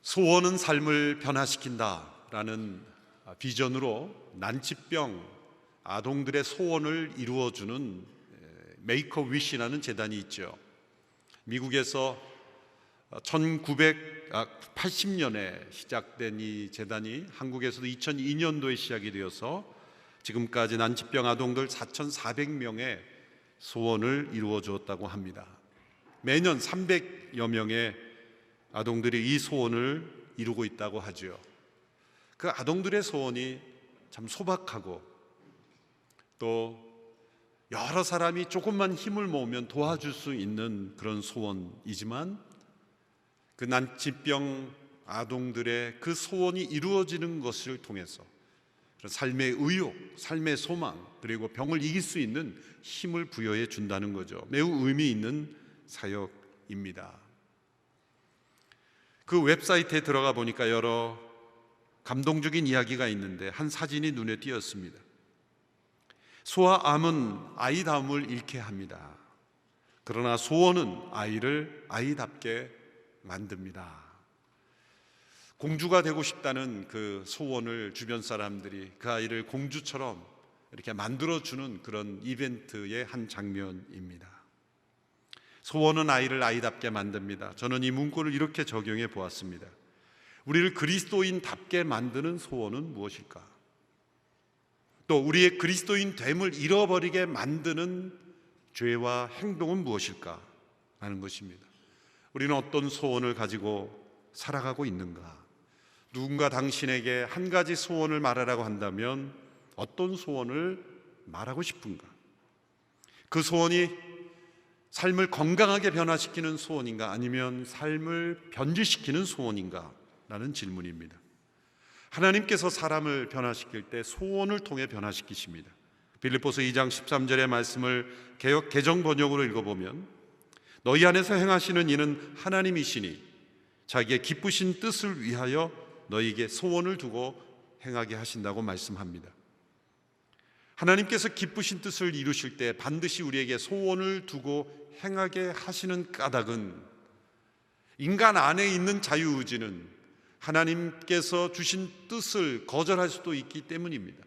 소원은 삶을 변화시킨다라는 비전으로 난치병 아동들의 소원을 이루어주는 메이커 위시라는 재단이 있죠. 미국에서 1980년에 시작된 이 재단이 한국에서도 2002년도에 시작이 되어서 지금까지 난치병 아동들 4,400명의 소원을 이루어 주었다고 합니다. 매년 300여 명의 아동들이 이 소원을 이루고 있다고 하죠. 그 아동들의 소원이 참 소박하고 또 여러 사람이 조금만 힘을 모으면 도와줄 수 있는 그런 소원이지만 그 난치병 아동들의 그 소원이 이루어지는 것을 통해서 삶의 의욕, 삶의 소망, 그리고 병을 이길 수 있는 힘을 부여해 준다는 거죠. 매우 의미 있는 사역입니다. 그 웹사이트에 들어가 보니까 여러 감동적인 이야기가 있는데 한 사진이 눈에 띄었습니다. 소와 암은 아이다움을 잃게 합니다. 그러나 소원은 아이를 아이답게 만듭니다. 공주가 되고 싶다는 그 소원을 주변 사람들이 그 아이를 공주처럼 이렇게 만들어주는 그런 이벤트의 한 장면입니다. 소원은 아이를 아이답게 만듭니다. 저는 이 문구를 이렇게 적용해 보았습니다. 우리를 그리스도인답게 만드는 소원은 무엇일까? 또 우리의 그리스도인 됨을 잃어버리게 만드는 죄와 행동은 무엇일까? 하는 것입니다. 우리는 어떤 소원을 가지고 살아가고 있는가? 누군가 당신에게 한 가지 소원을 말하라고 한다면 어떤 소원을 말하고 싶은가? 그 소원이 삶을 건강하게 변화시키는 소원인가? 아니면 삶을 변질시키는 소원인가? 라는 질문입니다. 하나님께서 사람을 변화시킬 때 소원을 통해 변화시키십니다. 빌립보서 2장 13절의 말씀을 개역 개정 번역으로 읽어보면 너희 안에서 행하시는 이는 하나님이시니 자기의 기쁘신 뜻을 위하여 너희에게 소원을 두고 행하게 하신다고 말씀합니다. 하나님께서 기쁘신 뜻을 이루실 때 반드시 우리에게 소원을 두고 행하게 하시는 까닭은 인간 안에 있는 자유의지는 하나님께서 주신 뜻을 거절할 수도 있기 때문입니다.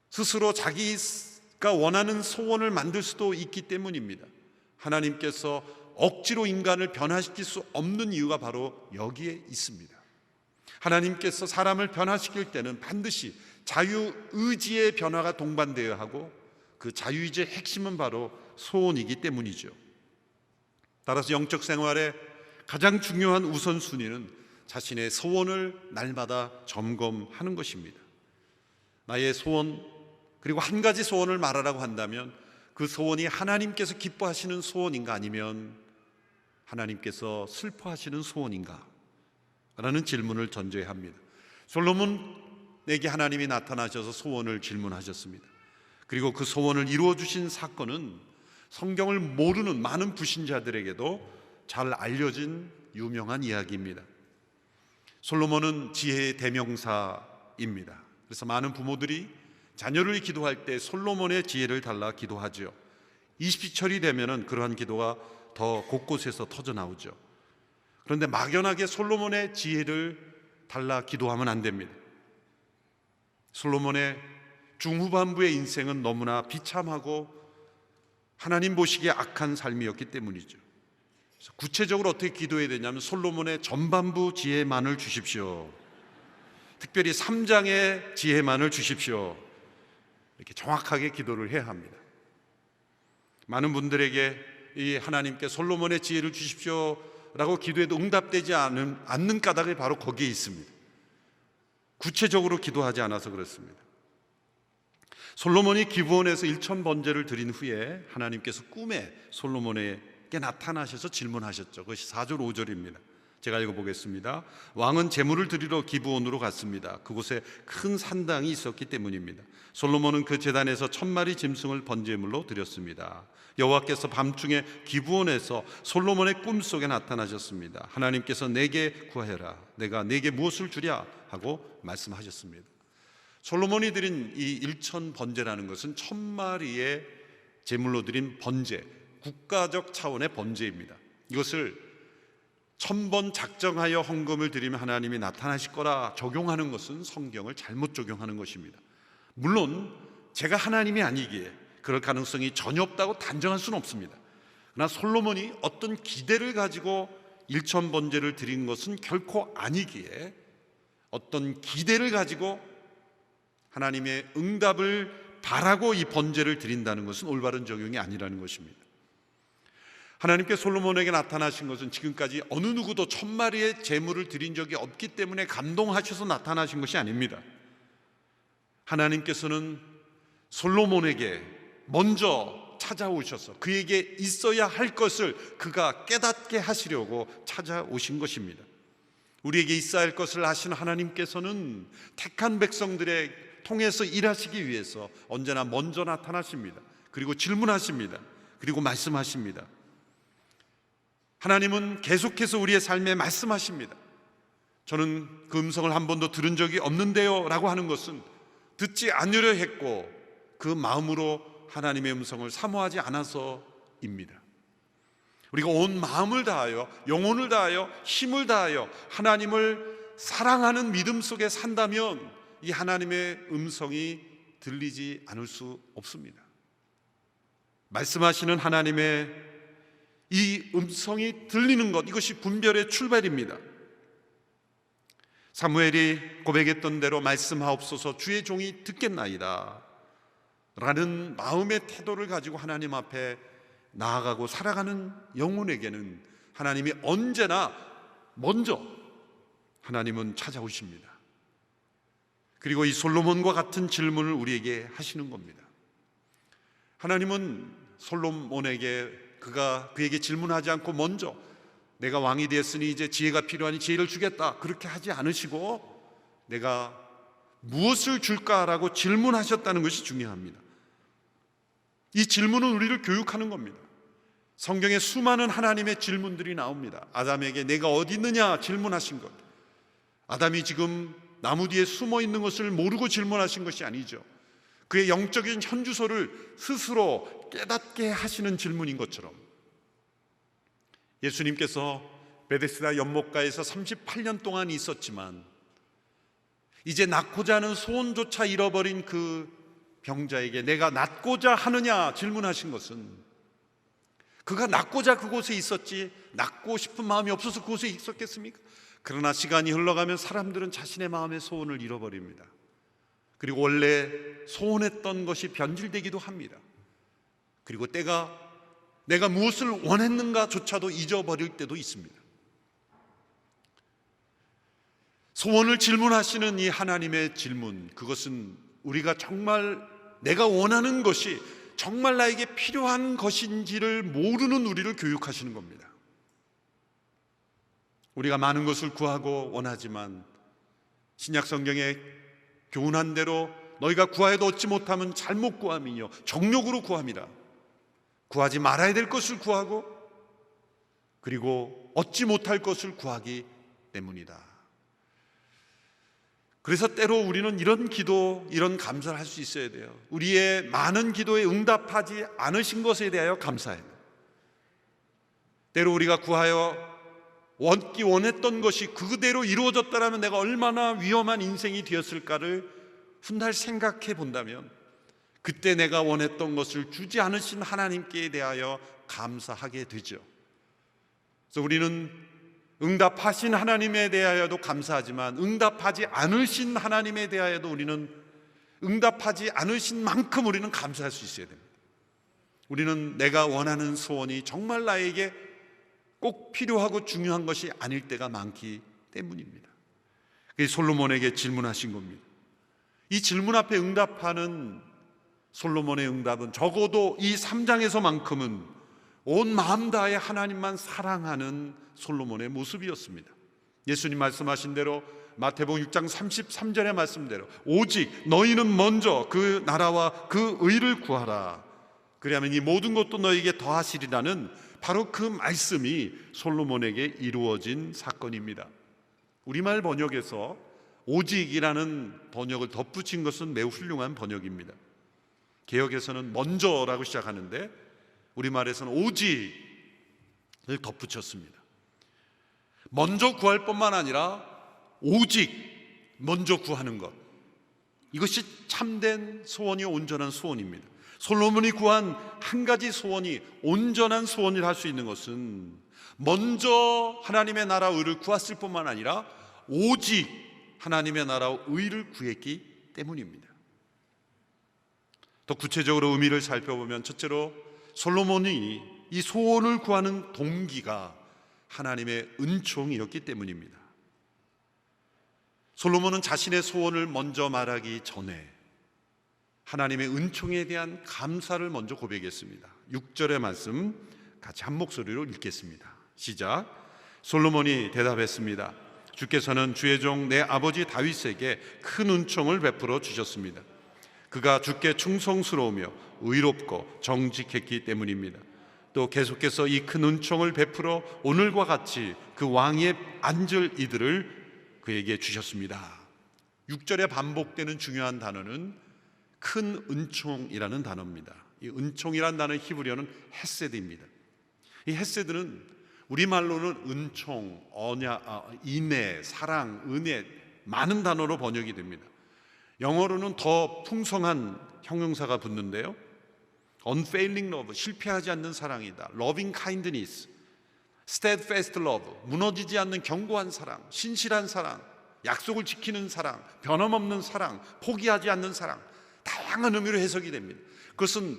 스스로 자기가 원하는 소원을 만들 수도 있기 때문입니다. 하나님께서 억지로 인간을 변화시킬 수 없는 이유가 바로 여기에 있습니다. 하나님께서 사람을 변화시킬 때는 반드시 자유의지의 변화가 동반되어야 하고 그 자유의지의 핵심은 바로 소원이기 때문이죠. 따라서 영적 생활의 가장 중요한 우선순위는 자신의 소원을 날마다 점검하는 것입니다. 나의 소원, 그리고 한 가지 소원을 말하라고 한다면 그 소원이 하나님께서 기뻐하시는 소원인가 아니면 하나님께서 슬퍼하시는 소원인가? 라는 질문을 던져야 합니다. 솔로몬에게 하나님이 나타나셔서 소원을 질문하셨습니다. 그리고 그 소원을 이루어 주신 사건은 성경을 모르는 많은 불신자들에게도 잘 알려진 유명한 이야기입니다. 솔로몬은 지혜의 대명사입니다. 그래서 많은 부모들이 자녀를 기도할 때 솔로몬의 지혜를 달라 기도하죠. 20시철이 되면은 그러한 기도가 더 곳곳에서 터져 나오죠. 그런데 막연하게 솔로몬의 지혜를 달라 기도하면 안 됩니다. 솔로몬의 중후반부의 인생은 너무나 비참하고 하나님 보시기에 악한 삶이었기 때문이죠. 그래서 구체적으로 어떻게 기도해야 되냐면 솔로몬의 전반부 지혜만을 주십시오. 특별히 3장의 지혜만을 주십시오. 이렇게 정확하게 기도를 해야 합니다. 많은 분들에게 이 하나님께 솔로몬의 지혜를 주십시오 라고 기도해도 응답되지 않는 까닭이 바로 거기에 있습니다. 구체적으로 기도하지 않아서 그렇습니다. 솔로몬이 기브온에서 1,000번제를 드린 후에 하나님께서 꿈에 솔로몬에게 나타나셔서 질문하셨죠. 그것이 4절 5절입니다. 제가 읽어보겠습니다. 왕은 제물을 드리러 기브온으로 갔습니다. 그곳에 큰 산당이 있었기 때문입니다. 솔로몬은 그 제단에서 1,000마리 짐승을 번제물로 드렸습니다. 여호와께서 밤중에 기브온에서 솔로몬의 꿈속에 나타나셨습니다. 하나님께서 내게 구하여라. 내가 내게 무엇을 주랴 하고 말씀하셨습니다. 솔로몬이 드린 이 1,000번제라는 것은 1,000마리의 제물로 드린 번제, 국가적 차원의 번제입니다. 이것을 1000번 작정하여 헌금을 드리면 하나님이 나타나실 거라 적용하는 것은 성경을 잘못 적용하는 것입니다. 물론 제가 하나님이 아니기에 그럴 가능성이 전혀 없다고 단정할 수는 없습니다. 그러나 솔로몬이 어떤 기대를 가지고 1000번제를 드린 것은 결코 아니기에 어떤 기대를 가지고 하나님의 응답을 바라고 이 번제를 드린다는 것은 올바른 적용이 아니라는 것입니다. 하나님께 솔로몬에게 나타나신 것은 지금까지 어느 누구도 1000마리의 제물을 드린 적이 없기 때문에 감동하셔서 나타나신 것이 아닙니다. 하나님께서는 솔로몬에게 먼저 찾아오셔서 그에게 있어야 할 것을 그가 깨닫게 하시려고 찾아오신 것입니다. 우리에게 있어야 할 것을 아시는 하나님께서는 택한 백성들의 통해서 일하시기 위해서 언제나 먼저 나타나십니다. 그리고 질문하십니다. 그리고 말씀하십니다. 하나님은 계속해서 우리의 삶에 말씀하십니다. 저는 그 음성을 한 번도 들은 적이 없는데요 라고 하는 것은 듣지 않으려 했고 그 마음으로 하나님의 음성을 사모하지 않아서입니다. 우리가 온 마음을 다하여 영혼을 다하여 힘을 다하여 하나님을 사랑하는 믿음 속에 산다면 이 하나님의 음성이 들리지 않을 수 없습니다. 말씀하시는 하나님의 이 음성이 들리는 것, 이것이 분별의 출발입니다. 사무엘이 고백했던 대로 말씀하옵소서 주의 종이 듣겠나이다 라는 마음의 태도를 가지고 하나님 앞에 나아가고 살아가는 영혼에게는 하나님이 언제나 먼저 하나님은 찾아오십니다. 그리고 이 솔로몬과 같은 질문을 우리에게 하시는 겁니다. 하나님은 솔로몬에게 그에게 질문하지 않고 먼저 내가 왕이 되었으니 이제 지혜가 필요하니 지혜를 주겠다 그렇게 하지 않으시고 내가 무엇을 줄까라고 질문하셨다는 것이 중요합니다. 이 질문은 우리를 교육하는 겁니다. 성경에 수많은 하나님의 질문들이 나옵니다. 아담에게 내가 어디 있느냐 질문하신 것, 아담이 지금 나무 뒤에 숨어 있는 것을 모르고 질문하신 것이 아니죠. 그의 영적인 현주소를 스스로 깨닫게 하시는 질문인 것처럼 예수님께서 베데스다 연못가에서 38년 동안 있었지만 이제 낳고자 하는 소원조차 잃어버린 그 병자에게 내가 낫고자 하느냐 질문하신 것은 그가 낫고자 그곳에 있었지 낫고 싶은 마음이 없어서 그곳에 있었겠습니까? 그러나 시간이 흘러가면 사람들은 자신의 마음의 소원을 잃어버립니다. 그리고 원래 소원했던 것이 변질되기도 합니다. 그리고 때가 내가 무엇을 원했는가조차도 잊어버릴 때도 있습니다. 소원을 질문하시는 이 하나님의 질문, 그것은 우리가 정말 내가 원하는 것이 정말 나에게 필요한 것인지를 모르는 우리를 교육하시는 겁니다. 우리가 많은 것을 구하고 원하지만 신약 성경에 교훈한 대로 너희가 구하여도 얻지 못하면 잘못 구함이요 정욕으로 구함이라. 구하지 말아야 될 것을 구하고 그리고 얻지 못할 것을 구하기 때문이다. 그래서 때로 우리는 이런 기도, 이런 감사를 할 수 있어야 돼요. 우리의 많은 기도에 응답하지 않으신 것에 대하여 감사해요. 때로 우리가 구하여 얻기 원했던 것이 그대로 이루어졌다면 내가 얼마나 위험한 인생이 되었을까를 훗날 생각해 본다면 그때 내가 원했던 것을 주지 않으신 하나님께 대하여 감사하게 되죠. 그래서 우리는 응답하신 하나님에 대하여도 감사하지만 응답하지 않으신 하나님에 대하여도 우리는 응답하지 않으신 만큼 우리는 감사할 수 있어야 됩니다. 우리는 내가 원하는 소원이 정말 나에게 꼭 필요하고 중요한 것이 아닐 때가 많기 때문입니다. 그래서 솔로몬에게 질문하신 겁니다. 이 질문 앞에 응답하는 솔로몬의 응답은 적어도 이 3장에서만큼은 온 마음 다해 하나님만 사랑하는 솔로몬의 모습이었습니다. 예수님 말씀하신 대로 마태복음 6장 33절의 말씀대로 오직 너희는 먼저 그 나라와 그 의를 구하라. 그리하면 이 모든 것도 너희에게 더하시리라는 바로 그 말씀이 솔로몬에게 이루어진 사건입니다. 우리말 번역에서 오직이라는 번역을 덧붙인 것은 매우 훌륭한 번역입니다. 개역에서는 먼저라고 시작하는데 우리말에서는 오직을 덧붙였습니다. 먼저 구할 뿐만 아니라 오직 먼저 구하는 것, 이것이 참된 소원이 온전한 소원입니다. 솔로몬이 구한 한 가지 소원이 온전한 소원이라 할 수 있는 것은 먼저 하나님의 나라 의를 구했을 뿐만 아니라 오직 하나님의 나라 의를 구했기 때문입니다. 더 구체적으로 의미를 살펴보면, 첫째로 솔로몬이 이 소원을 구하는 동기가 하나님의 은총이었기 때문입니다. 솔로몬은 자신의 소원을 먼저 말하기 전에 하나님의 은총에 대한 감사를 먼저 고백했습니다. 6절의 말씀 같이 한 목소리로 읽겠습니다. 시작. 솔로몬이 대답했습니다. 주께서는 주의 종 내 아버지 다윗에게 큰 은총을 베풀어 주셨습니다. 그가 주께 충성스러우며 의롭고 정직했기 때문입니다. 또 계속해서 이 큰 은총을 베풀어 오늘과 같이 그 왕위에 앉을 이들을 그에게 주셨습니다. 6절에 반복되는 중요한 단어는 큰 은총이라는 단어입니다. 이 은총이라는 단어의 히브리어는 헤세드입니다. 이 헤세드는 우리말로는 은총, 언약, 인애, 사랑, 은혜, 많은 단어로 번역이 됩니다. 영어로는 더 풍성한 형용사가 붙는데요, unfailing love, 실패하지 않는 사랑이다. loving kindness, steadfast love, 무너지지 않는 견고한 사랑, 신실한 사랑, 약속을 지키는 사랑, 변함없는 사랑, 포기하지 않는 사랑, 다양한 의미로 해석이 됩니다. 그것은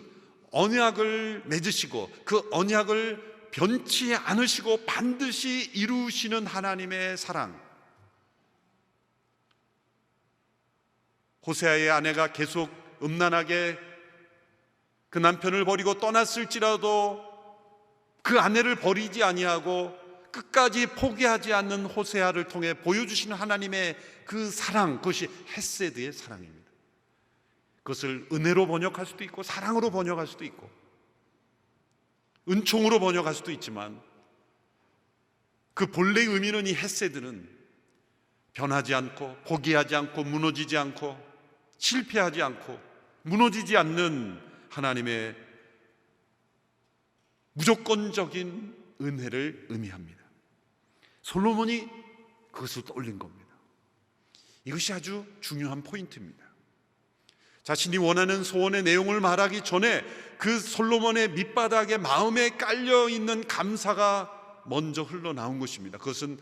언약을 맺으시고 그 언약을 변치 않으시고 반드시 이루시는 하나님의 사랑. 호세아의 아내가 계속 음란하게 그 남편을 버리고 떠났을지라도 그 아내를 버리지 아니하고 끝까지 포기하지 않는 호세아를 통해 보여주시는 하나님의 그 사랑, 그것이 헤세드의 사랑입니다. 그것을 은혜로 번역할 수도 있고 사랑으로 번역할 수도 있고 은총으로 번역할 수도 있지만, 그 본래의 의미는, 이 헤세드는 변하지 않고 포기하지 않고 무너지지 않고 실패하지 않고 무너지지 않는 하나님의 무조건적인 은혜를 의미합니다. 솔로몬이 그것을 떠올린 겁니다. 이것이 아주 중요한 포인트입니다. 자신이 원하는 소원의 내용을 말하기 전에 그 솔로몬의 밑바닥에 마음에 깔려있는 감사가 먼저 흘러나온 것입니다. 그것은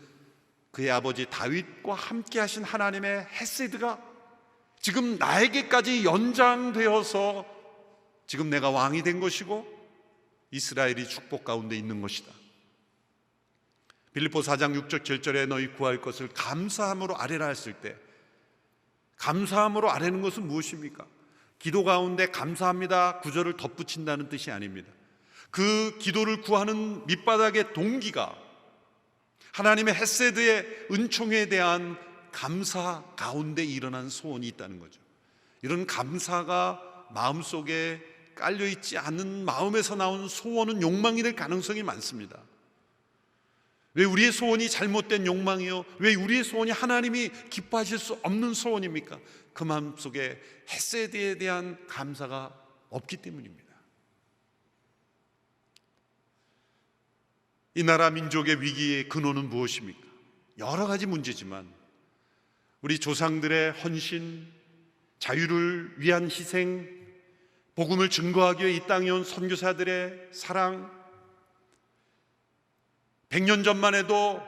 그의 아버지 다윗과 함께 하신 하나님의 헤세드가 지금 나에게까지 연장되어서 지금 내가 왕이 된 것이고 이스라엘이 축복 가운데 있는 것이다. 빌립보 4장 6절 7절에 너희 구할 것을 감사함으로 아뢰라 했을 때, 감사함으로 아뢰는 것은 무엇입니까? 기도 가운데 감사합니다 구절을 덧붙인다는 뜻이 아닙니다. 그 기도를 구하는 밑바닥의 동기가 하나님의 헤세드의 은총에 대한 감사 가운데 일어난 소원이 있다는 거죠. 이런 감사가 마음속에 깔려있지 않은 마음에서 나온 소원은 욕망이 될 가능성이 많습니다. 왜 우리의 소원이 잘못된 욕망이요? 왜 우리의 소원이 하나님이 기뻐하실 수 없는 소원입니까? 그 마음속에 헤세드에 대한 감사가 없기 때문입니다. 이 나라 민족의 위기의 근원은 무엇입니까? 여러 가지 문제지만 우리 조상들의 헌신, 자유를 위한 희생, 복음을 증거하기 위해 이 땅에 온 선교사들의 사랑, 100년 전만 해도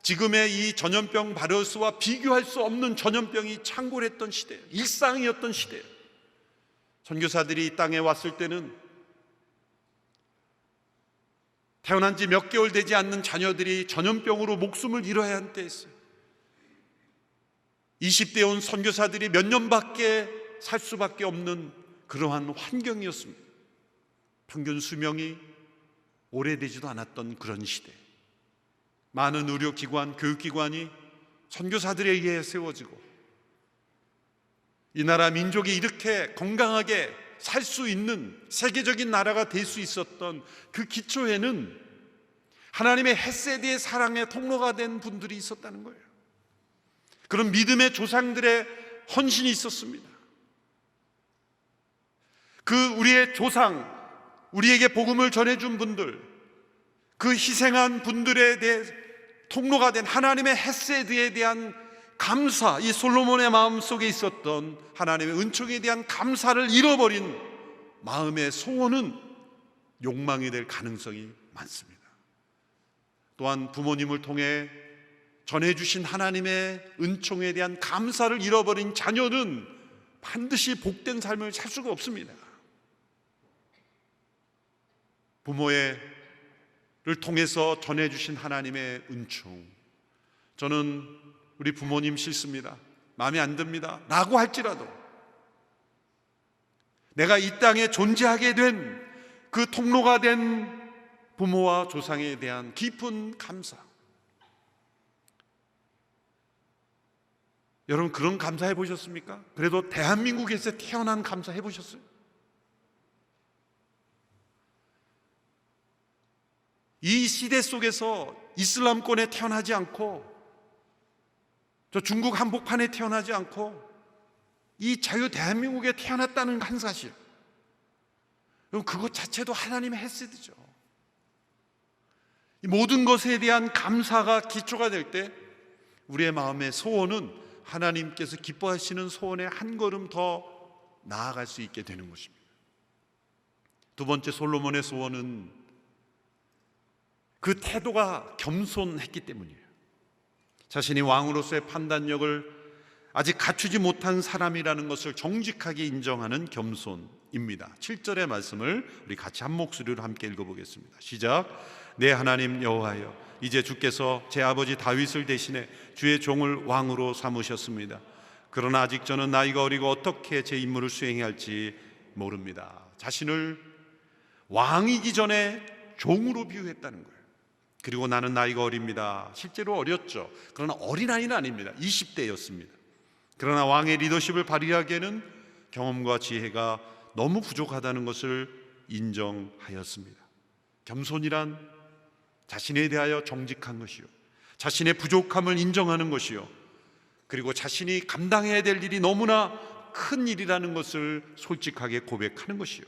지금의 이 전염병 바이러스와 비교할 수 없는 전염병이 창궐했던 시대, 일상이었던 시대. 선교사들이 이 땅에 왔을 때는 태어난 지 몇 개월 되지 않는 자녀들이 전염병으로 목숨을 잃어야 한 때였어요. 20대에 온 선교사들이 몇 년밖에 살 수밖에 없는 그러한 환경이었습니다. 평균 수명이 오래되지도 않았던 그런 시대. 많은 의료기관, 교육기관이 선교사들에 의해 세워지고 이 나라 민족이 이렇게 건강하게 살 수 있는 세계적인 나라가 될 수 있었던 그 기초에는 하나님의 헤세드의 사랑의 통로가 된 분들이 있었다는 거예요. 그런 믿음의 조상들의 헌신이 있었습니다. 그 우리의 조상, 우리에게 복음을 전해준 분들, 그 희생한 분들에 대해 통로가 된 하나님의 헤세드에 대한 감사, 이 솔로몬의 마음속에 있었던 하나님의 은총에 대한 감사를 잃어버린 마음의 소원은 욕망이 될 가능성이 많습니다. 또한 부모님을 통해 전해주신 하나님의 은총에 대한 감사를 잃어버린 자녀는 반드시 복된 삶을 살 수가 없습니다. 부모를 통해서 전해주신 하나님의 은총, 저는 우리 부모님 싫습니다, 마음에 안 듭니다 라고 할지라도 내가 이 땅에 존재하게 된 그 통로가 된 부모와 조상에 대한 깊은 감사, 여러분 그런 감사 해보셨습니까? 그래도 대한민국에서 태어난 감사 해보셨어요? 이 시대 속에서 이슬람권에 태어나지 않고 저 중국 한복판에 태어나지 않고 이 자유 대한민국에 태어났다는 한 사실, 그것 자체도 하나님의 헤세드죠. 이 모든 것에 대한 감사가 기초가 될 때 우리의 마음의 소원은 하나님께서 기뻐하시는 소원에 한 걸음 더 나아갈 수 있게 되는 것입니다. 두 번째, 솔로몬의 소원은 그 태도가 겸손했기 때문이에요. 자신이 왕으로서의 판단력을 아직 갖추지 못한 사람이라는 것을 정직하게 인정하는 겸손입니다. 7절의 말씀을 우리 같이 한 목소리로 함께 읽어보겠습니다. 시작. 내 하나님 여호와여, 이제 주께서 제 아버지 다윗을 대신해 주의 종을 왕으로 삼으셨습니다. 그러나 아직 저는 나이가 어리고 어떻게 제 임무를 수행해야 할지 모릅니다. 자신을 왕이기 전에 종으로 비유했다는 거예요. 그리고 나는 나이가 어립니다. 실제로 어렸죠. 그러나 어린아이는 아닙니다. 20대였습니다. 그러나 왕의 리더십을 발휘하기에는 경험과 지혜가 너무 부족하다는 것을 인정하였습니다. 겸손이란 자신에 대하여 정직한 것이요, 자신의 부족함을 인정하는 것이요, 그리고 자신이 감당해야 될 일이 너무나 큰 일이라는 것을 솔직하게 고백하는 것이요,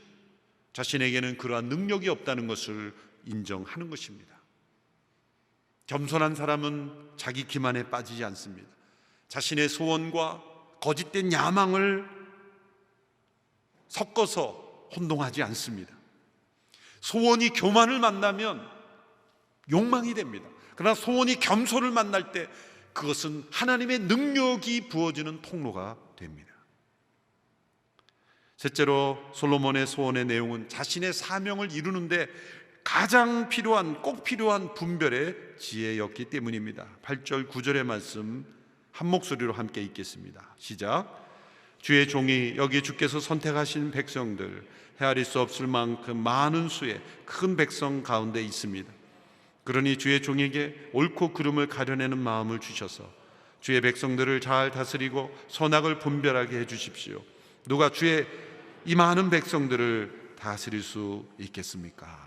자신에게는 그러한 능력이 없다는 것을 인정하는 것입니다. 겸손한 사람은 자기 기만에 빠지지 않습니다. 자신의 소원과 거짓된 야망을 섞어서 혼동하지 않습니다. 소원이 교만을 만나면 욕망이 됩니다. 그러나 소원이 겸손을 만날 때 그것은 하나님의 능력이 부어지는 통로가 됩니다. 셋째로, 솔로몬의 소원의 내용은 자신의 사명을 이루는데 가장 필요한, 꼭 필요한 분별의 지혜였기 때문입니다. 8절 9절의 말씀 한 목소리로 함께 읽겠습니다. 시작. 주의 종이 여기 주께서 선택하신 백성들, 헤아릴 수 없을 만큼 많은 수의 큰 백성 가운데 있습니다. 그러니 주의 종에게 옳고 그름을 가려내는 마음을 주셔서 주의 백성들을 잘 다스리고 선악을 분별하게 해주십시오. 누가 주의 이 많은 백성들을 다스릴 수 있겠습니까?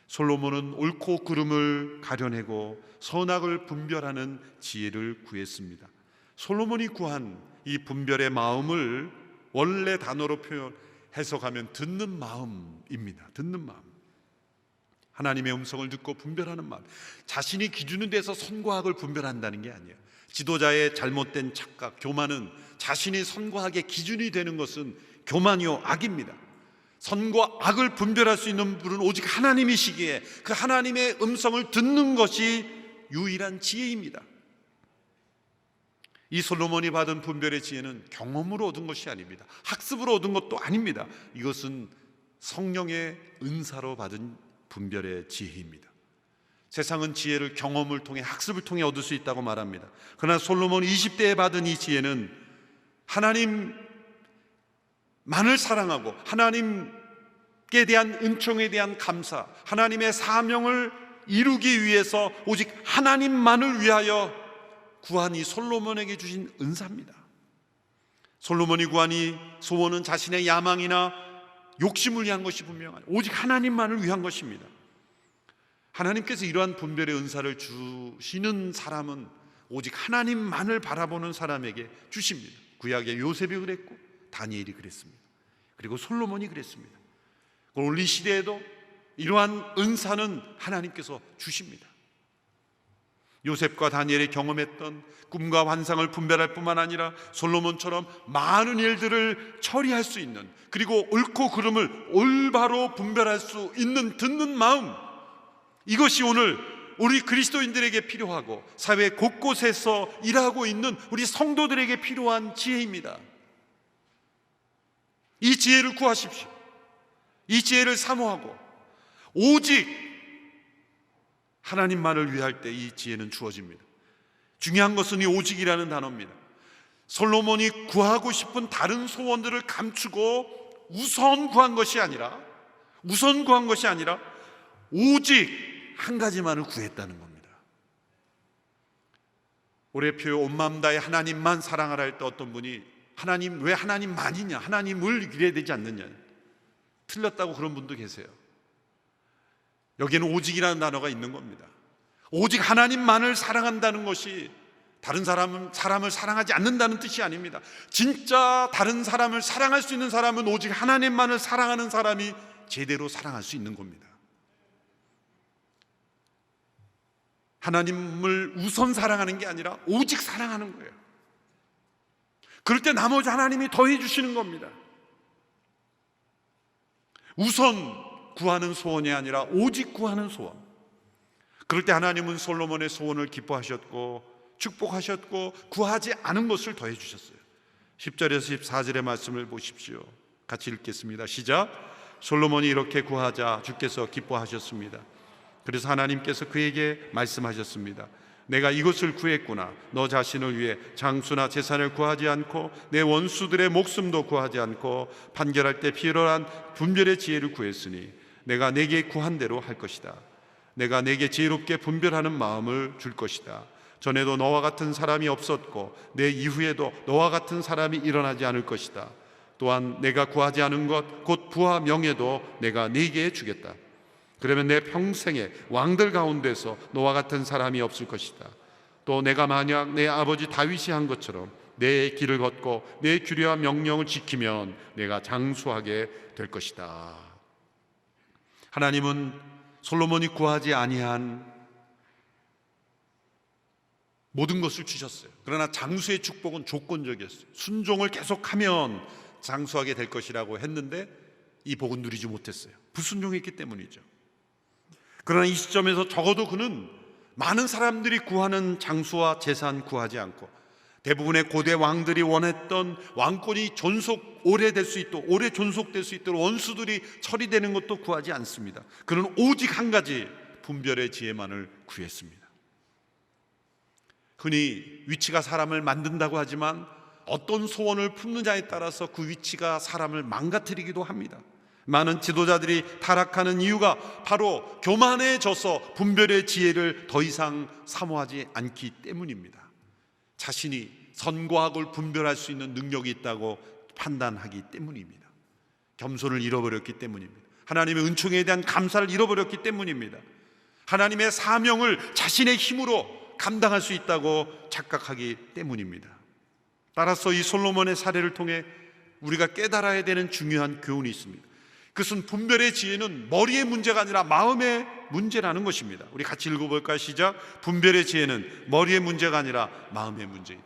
솔로몬은 옳고 그름을 가려내고 선악을 분별하는 지혜를 구했습니다. 솔로몬이 구한 이 분별의 마음을 원래 단어로 해석하면 듣는 마음입니다. 듣는 마음, 하나님의 음성을 듣고 분별하는 마음. 자신이 기준이 돼서 선과 악을 분별한다는 게 아니에요. 지도자의 잘못된 착각, 교만은 자신이 선과 악의 기준이 되는 것은 교만이요 악입니다. 선과 악을 분별할 수 있는 분은 오직 하나님이시기에 그 하나님의 음성을 듣는 것이 유일한 지혜입니다. 이 솔로몬이 받은 분별의 지혜는 경험으로 얻은 것이 아닙니다. 학습으로 얻은 것도 아닙니다. 이것은 성령의 은사로 받은 분별의 지혜입니다. 세상은 지혜를 경험을 통해, 학습을 통해 얻을 수 있다고 말합니다. 그러나 솔로몬이 20대에 받은 이 지혜는 하나님만을 사랑하고 하나님께 대한 은총에 대한 감사, 하나님의 사명을 이루기 위해서 오직 하나님만을 위하여 구한 이 솔로몬에게 주신 은사입니다. 솔로몬이 구한 이 소원은 자신의 야망이나 욕심을 위한 것이 분명하죠. 오직 하나님만을 위한 것입니다. 하나님께서 이러한 분별의 은사를 주시는 사람은 오직 하나님만을 바라보는 사람에게 주십니다. 구약의 요셉이 그랬고 다니엘이 그랬습니다. 그리고 솔로몬이 그랬습니다. 우리 시대에도 이러한 은사는 하나님께서 주십니다. 요셉과 다니엘이 경험했던 꿈과 환상을 분별할 뿐만 아니라 솔로몬처럼 많은 일들을 처리할 수 있는, 그리고 옳고 그름을 올바로 분별할 수 있는 듣는 마음, 이것이 오늘 우리 그리스도인들에게 필요하고 사회 곳곳에서 일하고 있는 우리 성도들에게 필요한 지혜입니다. 이 지혜를 구하십시오. 이 지혜를 사모하고 오직 하나님만을 위할 때 이 지혜는 주어집니다. 중요한 것은 이 오직이라는 단어입니다. 솔로몬이 구하고 싶은 다른 소원들을 감추고 우선 구한 것이 아니라 오직 한 가지만을 구했다는 겁니다. 올해표 온 마음 다해 하나님만 사랑하라 할 때 어떤 분이 하나님, 왜 하나님만이냐, 하나님을 이래야 되지 않느냐, 틀렸다고 그런 분도 계세요. 여기에는 오직이라는 단어가 있는 겁니다. 오직 하나님만을 사랑한다는 것이 다른 사람을 사랑하지 않는다는 뜻이 아닙니다. 진짜 다른 사람을 사랑할 수 있는 사람은 오직 하나님만을 사랑하는 사람이 제대로 사랑할 수 있는 겁니다. 하나님을 우선 사랑하는 게 아니라 오직 사랑하는 거예요. 그럴 때 나머지 하나님이 더해 주시는 겁니다. 우선 구하는 소원이 아니라 오직 구하는 소원. 그럴 때 하나님은 솔로몬의 소원을 기뻐하셨고 축복하셨고 구하지 않은 것을 더해 주셨어요. 10절에서 14절의 말씀을 보십시오. 같이 읽겠습니다. 시작. 솔로몬이 이렇게 구하자 주께서 기뻐하셨습니다. 그래서 하나님께서 그에게 말씀하셨습니다. 내가 이것을 구했구나. 너 자신을 위해 장수나 재산을 구하지 않고 내 원수들의 목숨도 구하지 않고 판결할 때 필요한 분별의 지혜를 구했으니 내가 내게 구한 대로 할 것이다. 내가 내게 지혜롭게 분별하는 마음을 줄 것이다. 전에도 너와 같은 사람이 없었고 내 이후에도 너와 같은 사람이 일어나지 않을 것이다. 또한 내가 구하지 않은 것 곧 부와 명예도 내가 네게 주겠다. 그러면 내 평생에 왕들 가운데서 너와 같은 사람이 없을 것이다. 또 내가 만약 내 아버지 다윗이 한 것처럼 내 길을 걷고 내 규례와 명령을 지키면 내가 장수하게 될 것이다. 하나님은 솔로몬이 구하지 아니한 모든 것을 주셨어요. 그러나 장수의 축복은 조건적이었어요. 순종을 계속하면 장수하게 될 것이라고 했는데 이 복은 누리지 못했어요. 불순종했기 때문이죠. 그러나 이 시점에서 적어도 그는 많은 사람들이 구하는 장수와 재산 구하지 않고 대부분의 고대 왕들이 원했던 왕권이 오래 존속될 수 있도록 원수들이 처리되는 것도 구하지 않습니다. 그는 오직 한 가지 분별의 지혜만을 구했습니다. 흔히 위치가 사람을 만든다고 하지만 어떤 소원을 품느냐에 따라서 그 위치가 사람을 망가뜨리기도 합니다. 많은 지도자들이 타락하는 이유가 바로 교만해져서 분별의 지혜를 더 이상 사모하지 않기 때문입니다. 자신이 선과 악을 분별할 수 있는 능력이 있다고 판단하기 때문입니다. 겸손을 잃어버렸기 때문입니다. 하나님의 은총에 대한 감사를 잃어버렸기 때문입니다. 하나님의 사명을 자신의 힘으로 감당할 수 있다고 착각하기 때문입니다. 따라서 이 솔로몬의 사례를 통해 우리가 깨달아야 되는 중요한 교훈이 있습니다. 그것은 분별의 지혜는 머리의 문제가 아니라 마음의 문제라는 것입니다. 우리 같이 읽어볼까요? 시작. 분별의 지혜는 머리의 문제가 아니라 마음의 문제이다.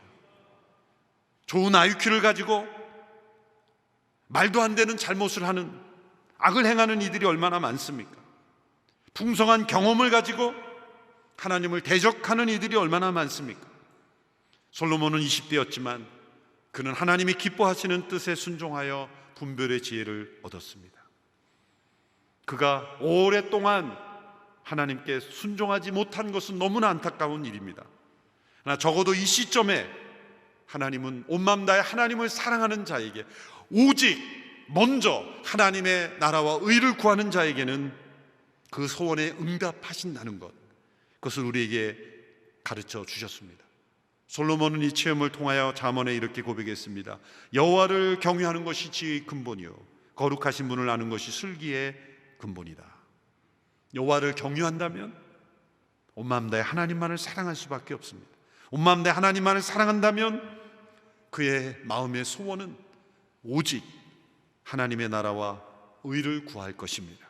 좋은 IQ를 가지고 말도 안 되는 잘못을 하는, 악을 행하는 이들이 얼마나 많습니까? 풍성한 경험을 가지고 하나님을 대적하는 이들이 얼마나 많습니까? 솔로몬은 20대였지만 그는 하나님이 기뻐하시는 뜻에 순종하여 분별의 지혜를 얻었습니다. 그가 오랫동안 하나님께 순종하지 못한 것은 너무나 안타까운 일입니다. 그러나 적어도 이 시점에 하나님은 온 마음 다해 하나님을 사랑하는 자에게, 오직 먼저 하나님의 나라와 의를 구하는 자에게는 그 소원에 응답하신다는 것, 그것을 우리에게 가르쳐 주셨습니다. 솔로몬은 이 체험을 통하여 잠언에 이렇게 고백했습니다. 여호와를 경외하는 것이 지혜의 근본이요 거룩하신 분을 아는 것이 슬기의 근본이다. 여호와를 경외한다면 온 마음 다해 하나님만을 사랑할 수밖에 없습니다. 온 마음 다해 하나님만을 사랑한다면 그의 마음의 소원은 오직 하나님의 나라와 의를 구할 것입니다.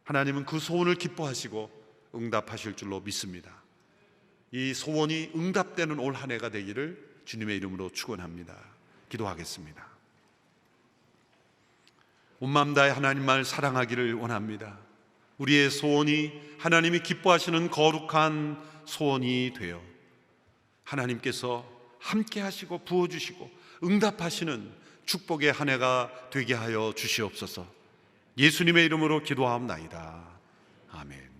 하나님은 그 소원을 기뻐하시고 응답하실 줄로 믿습니다. 이 소원이 응답되는 올 한 해가 되기를 주님의 이름으로 축원합니다. 기도하겠습니다. 온 마음 다해 하나님 말 사랑하기를 원합니다. 우리의 소원이 하나님이 기뻐하시는 거룩한 소원이 되어 하나님께서 함께 하시고 부어주시고 응답하시는 축복의 한 해가 되게 하여 주시옵소서. 예수님의 이름으로 기도하옵나이다. 아멘.